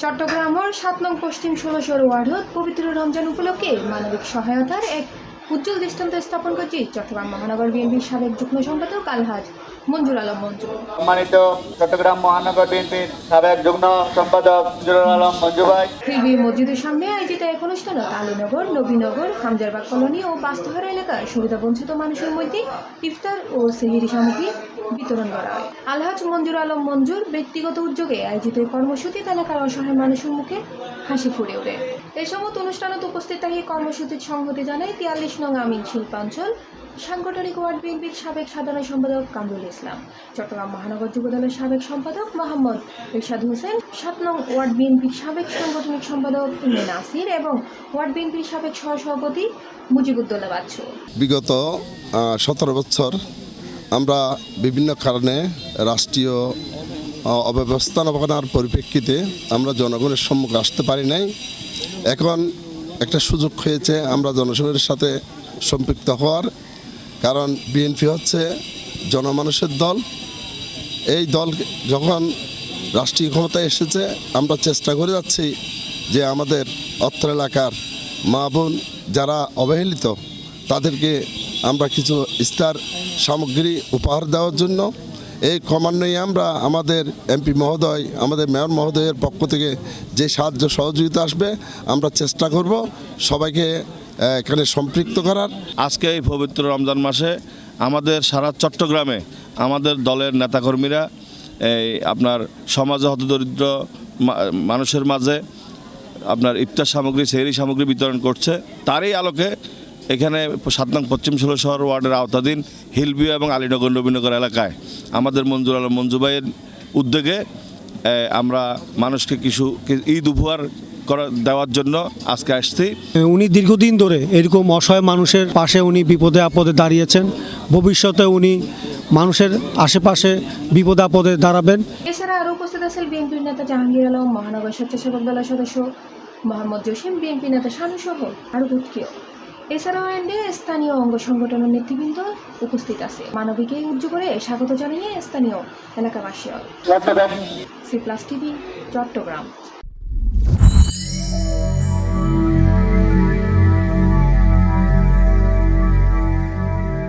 চট্টগ্রামের ৭ নং পশ্চিম ১৬০ ওয়ার্ডত পবিত্র রমজান উপলক্ষে মানবিক সহায়তার এক উজ্জ্বল দৃষ্টান্ত স্থাপন করছে চট্টগ্রাম মহানগর বিএনপির সাবেক যুগ্ম সম্পাদক আলহাজ মঞ্জুর আলম মঞ্জু। সম্মানিত চট্টগ্রাম মহানগর বিএনপির সাবেক যুগ্ম সম্পাদক মঞ্জুর আলম মঞ্জু ভাই। ফিরবি মসজিদের সামনে আয়োজিত এক অনুষ্ঠানে আলীনগর, নবীনগর, হামজারবাগ কলোনি ও বাস্তুহারা এলাকার সুবিধাবঞ্চিত মানুষের মধ্যে ইফতার ও সেহরি সামগ্রী বিতরণ করা হয়। আলহাজ মঞ্জুর আলম মঞ্জুর ব্যক্তিগত উদ্যোগে আয়োজিত এই কর্মসূচিতে এলাকার অসহায় মানুষের মুখে হাসি ফুটে ওঠে। এই সময় অনুষ্ঠানত উপস্থিত থাকি কর্মসূচির সংহতি জানায় ৪৩ নং আমিন শিল্পাঞ্চল সাংগঠনিক ওয়ার্ড বিএনপির সাবেক সাধারণ সম্পাদক কামরুল ইসলাম, চট্টগ্রাম মহানগর যুবদলের সাবেক সম্পাদক মোহাম্মদ রিশাদ হোসেন, ৭ নং ওয়ার্ড বিএনপির সাবেক সাংগঠনিক সম্পাদক ইমে নাসির এবং ওয়ার্ড বিএনপির সাবেক সহসভাপতি মুজিবুদ্দৌলা বাচ্চু। বিগত ১৭ বছর আমরা বিভিন্ন কারণে রাষ্ট্রীয় অব্যবস্থাপনার পরিপ্রেক্ষিতে আমরা জনগণের সম্মুখে আসতে পারি নাই। এখন একটা সুযোগ হয়েছে আমরা জনগণের সাথে সম্পৃক্ত হওয়ার, কারণ বিএনপি হচ্ছে জনমানুষের দল। এই দল যখন রাষ্ট্রীয় ক্ষমতায় এসেছে আমরা চেষ্টা করে যাচ্ছি যে আমাদের অত্র এলাকার মা বোন যারা অবহেলিত তাদেরকে আমরা কিছু ইফতার সামগ্রী উপহার দেওয়ার জন্য এই ক্রমান্বয়ে আমরা আমাদের এমপি মহোদয়, আমাদের মেয়র মহোদয়ের পক্ষ থেকে যে সাহায্য সহযোগিতা আসবে আমরা চেষ্টা করব সবাইকে এখানে সম্পৃক্ত করার। আজকে এই পবিত্র রমজান মাসে আমাদের সারা চট্টগ্রামে আমাদের দলের নেতাকর্মীরা আপনার সমাজে হতদরিদ্র মানুষের মাঝে আপনার ইফতার সামগ্রী, সেহরি সামগ্রী বিতরণ করছে। তারই আলোকে এখানে ৭ নং পশ্চিম ১৬০ ওয়ার্ডের আওতাধীন হিলভিউ এবং আলীনগর, নবীনগর এলাকায় আমাদের মঞ্জুর আলম মঞ্জু ভাইয়ের উদ্যোগে আমরা মানুষকে কিছু ঈদ উপহার দেওয়ার জন্য আজকে আসছি। উনি দীর্ঘদিন ধরে এরকম অসহায় মানুষের পাশে উনি বিপদে আপদে দাঁড়িয়েছেন। ভবিষ্যতে উনি মানুষের আশেপাশে বিপদে আপদে দাঁড়াবেন। এছাড়া আরও উপস্থিত আছেন বিএনপির নেতা জাহাঙ্গীর আলম, মহানগর স্বেচ্ছাসেবক দলের সদস্য মোহাম্মদ জসিম, বিএনপি নেতা শানু সহ আরও কেউ। এছাড়াও স্থানীয় অঙ্গ সংগঠনের নেতৃবৃন্দ উপস্থিত আছে। মানবিক এই উদ্যোগে স্বাগত জানিয়ে স্থানীয় এলাকাবাসী। C plus TV, Chittagong.